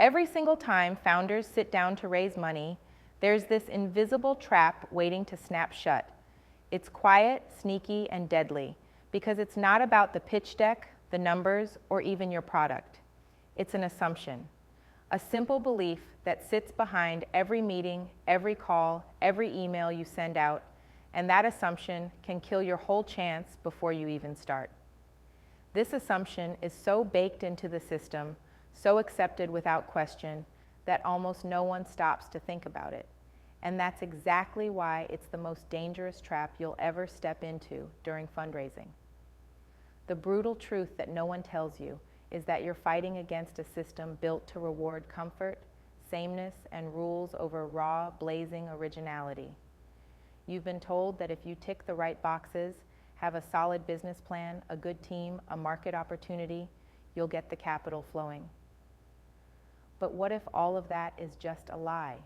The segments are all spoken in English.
Every single time founders sit down to raise money, there's this invisible trap waiting to snap shut. It's quiet, sneaky, and deadly because it's not about the pitch deck, the numbers, or even your product. It's an assumption, a simple belief that sits behind every meeting, every call, every email you send out, and that assumption can kill your whole chance before you even start. This assumption is so baked into the system, so accepted without question, that almost no one stops to think about it. And that's exactly why it's the most dangerous trap you'll ever step into during fundraising. The brutal truth that no one tells you is that you're fighting against a system built to reward comfort, sameness, and rules over raw, blazing originality. You've been told that if you tick the right boxes, have a solid business plan, a good team, a market opportunity, you'll get the capital flowing. But what if all of that is just a lie?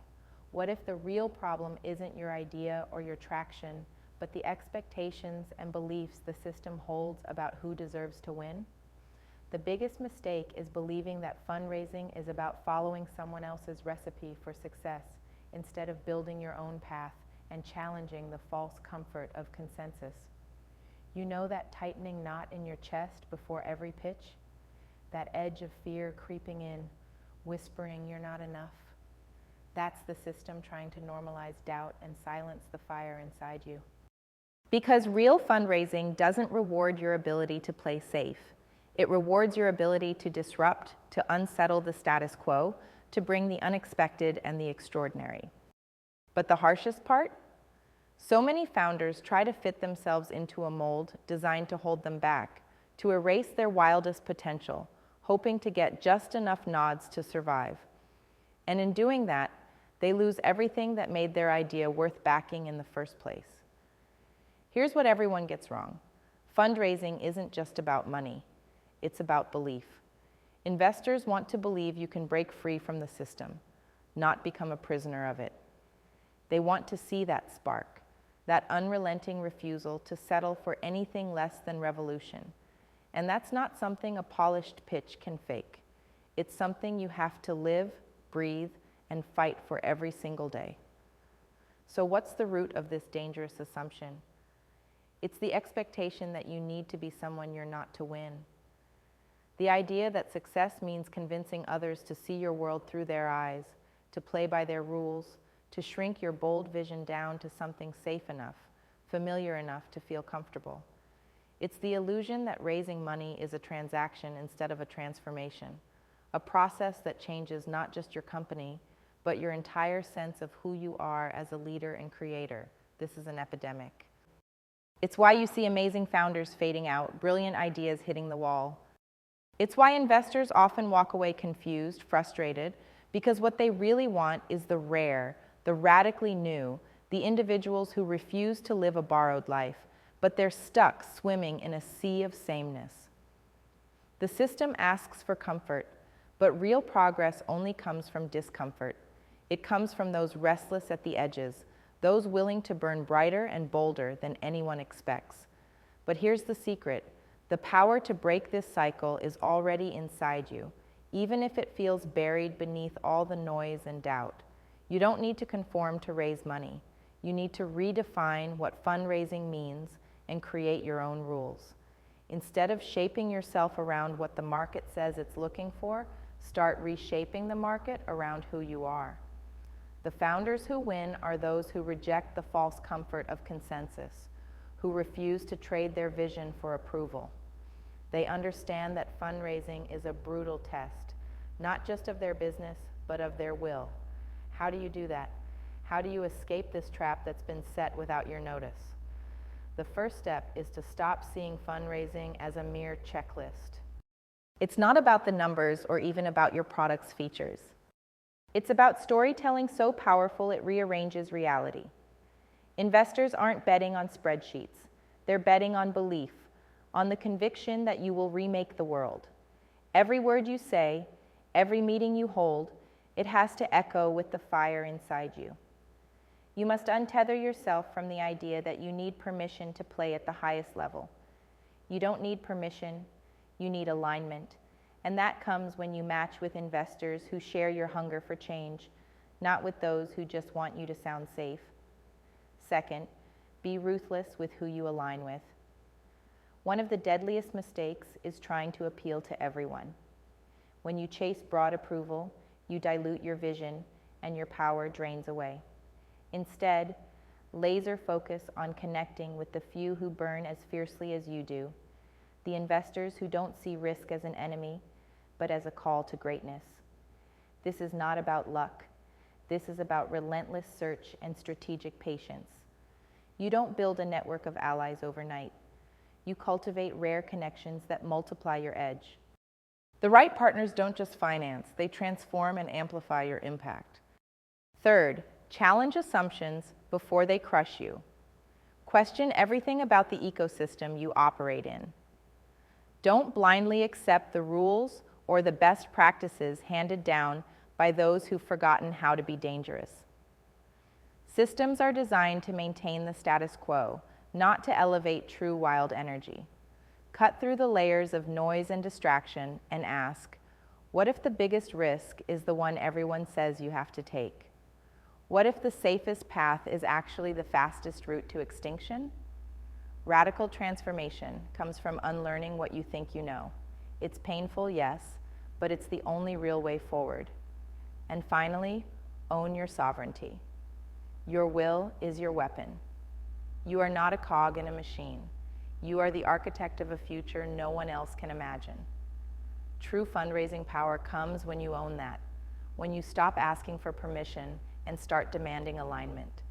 What if the real problem isn't your idea or your traction, but the expectations and beliefs the system holds about who deserves to win? The biggest mistake is believing that fundraising is about following someone else's recipe for success instead of building your own path and challenging the false comfort of consensus. You know that tightening knot in your chest before every pitch? That edge of fear creeping in, whispering you're not enough? That's the system trying to normalize doubt and silence the fire inside you. Because real fundraising doesn't reward your ability to play safe. It rewards your ability to disrupt, to unsettle the status quo, to bring the unexpected and the extraordinary. But the harshest part? So many founders try to fit themselves into a mold designed to hold them back, to erase their wildest potential, hoping to get just enough nods to survive. And in doing that, they lose everything that made their idea worth backing in the first place. Here's what everyone gets wrong. Fundraising isn't just about money. It's about belief. Investors want to believe you can break free from the system, not become a prisoner of it. They want to see that spark, that unrelenting refusal to settle for anything less than revolution. And that's not something a polished pitch can fake. It's something you have to live, breathe, and fight for every single day. So what's the root of this dangerous assumption? It's the expectation that you need to be someone you're not to win. The idea that success means convincing others to see your world through their eyes, to play by their rules, to shrink your bold vision down to something safe enough, familiar enough to feel comfortable. It's the illusion that raising money is a transaction instead of a transformation, a process that changes not just your company, but your entire sense of who you are as a leader and creator. This is an epidemic. It's why you see amazing founders fading out, brilliant ideas hitting the wall. It's why investors often walk away confused, frustrated, because what they really want is the rare, the radically new, the individuals who refuse to live a borrowed life, but they're stuck swimming in a sea of sameness. The system asks for comfort, but real progress only comes from discomfort. It comes from those restless at the edges, those willing to burn brighter and bolder than anyone expects. But here's the secret. The power to break this cycle is already inside you, even if it feels buried beneath all the noise and doubt. You don't need to conform to raise money. You need to redefine what fundraising means and create your own rules. Instead of shaping yourself around what the market says it's looking for, start reshaping the market around who you are. The founders who win are those who reject the false comfort of consensus, who refuse to trade their vision for approval. They understand that fundraising is a brutal test, not just of their business, but of their will. How do you do that? How do you escape this trap that's been set without your notice? The first step is to stop seeing fundraising as a mere checklist. It's not about the numbers or even about your product's features. It's about storytelling so powerful it rearranges reality. Investors aren't betting on spreadsheets. They're betting on belief, on the conviction that you will remake the world. Every word you say, every meeting you hold, it has to echo with the fire inside you. You must untether yourself from the idea that you need permission to play at the highest level. You don't need permission, you need alignment. And that comes when you match with investors who share your hunger for change, not with those who just want you to sound safe. Second, be ruthless with who you align with. One of the deadliest mistakes is trying to appeal to everyone. When you chase broad approval, you dilute your vision and your power drains away. Instead, laser focus on connecting with the few who burn as fiercely as you do, the investors who don't see risk as an enemy, but as a call to greatness. This is not about luck. This is about relentless search and strategic patience. You don't build a network of allies overnight. You cultivate rare connections that multiply your edge. The right partners don't just finance, they transform and amplify your impact. Third, challenge assumptions before they crush you. Question everything about the ecosystem you operate in. Don't blindly accept the rules or the best practices handed down by those who've forgotten how to be dangerous. Systems are designed to maintain the status quo, not to elevate true wild energy. Cut through the layers of noise and distraction and ask, what if the biggest risk is the one everyone says you have to take? What if the safest path is actually the fastest route to extinction? Radical transformation comes from unlearning what you think you know. It's painful, yes, but it's the only real way forward. And finally, own your sovereignty. Your will is your weapon. You are not a cog in a machine. You are the architect of a future no one else can imagine. True fundraising power comes when you own that, when you stop asking for permission and start demanding alignment.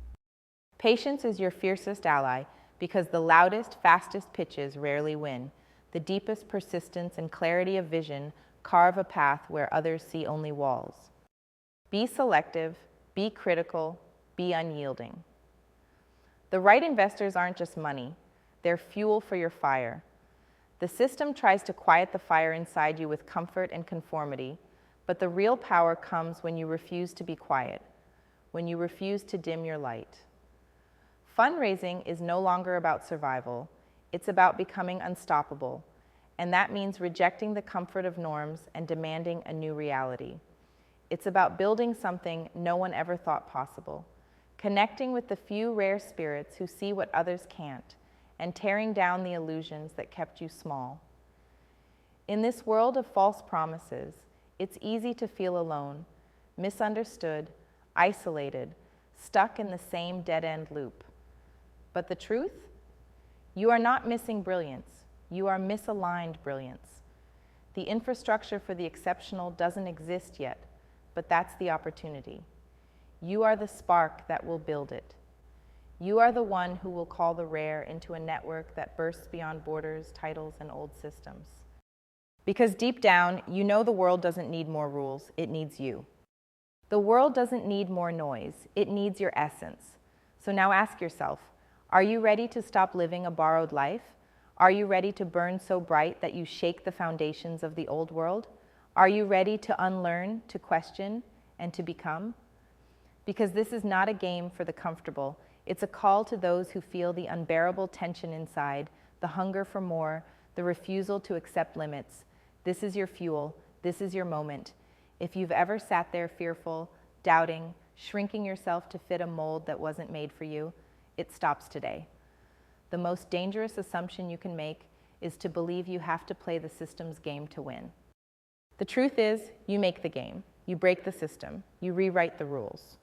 Patience is your fiercest ally because the loudest, fastest pitches rarely win. The deepest persistence and clarity of vision carve a path where others see only walls. Be selective, be critical, be unyielding. The right investors aren't just money, they're fuel for your fire. The system tries to quiet the fire inside you with comfort and conformity, but the real power comes when you refuse to be quiet, when you refuse to dim your light. Fundraising is no longer about survival, it's about becoming unstoppable, and that means rejecting the comfort of norms and demanding a new reality. It's about building something no one ever thought possible, connecting with the few rare spirits who see what others can't, and tearing down the illusions that kept you small. In this world of false promises, it's easy to feel alone, misunderstood, isolated, stuck in the same dead-end loop. But the truth? You are not missing brilliance. You are misaligned brilliance. The infrastructure for the exceptional doesn't exist yet, but that's the opportunity. You are the spark that will build it. You are the one who will call the rare into a network that bursts beyond borders, titles, and old systems. Because deep down, you know the world doesn't need more rules, it needs you. The world doesn't need more noise, it needs your essence. So now ask yourself, are you ready to stop living a borrowed life? Are you ready to burn so bright that you shake the foundations of the old world? Are you ready to unlearn, to question, and to become? Because this is not a game for the comfortable. It's a call to those who feel the unbearable tension inside, the hunger for more, the refusal to accept limits. This is your fuel. This is your moment. If you've ever sat there fearful, doubting, shrinking yourself to fit a mold that wasn't made for you, it stops today. The most dangerous assumption you can make is to believe you have to play the system's game to win. The truth is, you make the game. You break the system. You rewrite the rules.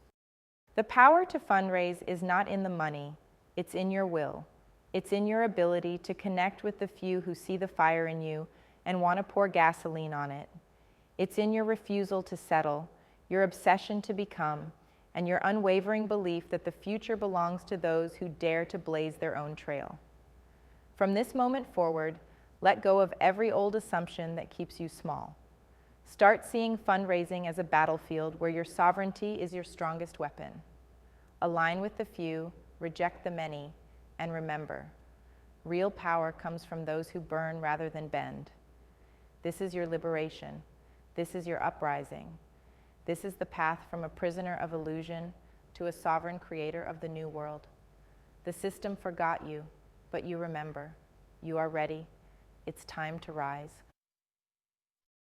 The power to fundraise is not in the money, it's in your will. It's in your ability to connect with the few who see the fire in you and want to pour gasoline on it. It's in your refusal to settle, your obsession to become, and your unwavering belief that the future belongs to those who dare to blaze their own trail. From this moment forward, let go of every old assumption that keeps you small. Start seeing fundraising as a battlefield where your sovereignty is your strongest weapon. Align with the few, reject the many, and remember, real power comes from those who burn rather than bend. This is your liberation. This is your uprising. This is the path from a prisoner of illusion to a sovereign creator of the new world. The system forgot you, but you remember. You are ready. It's time to rise.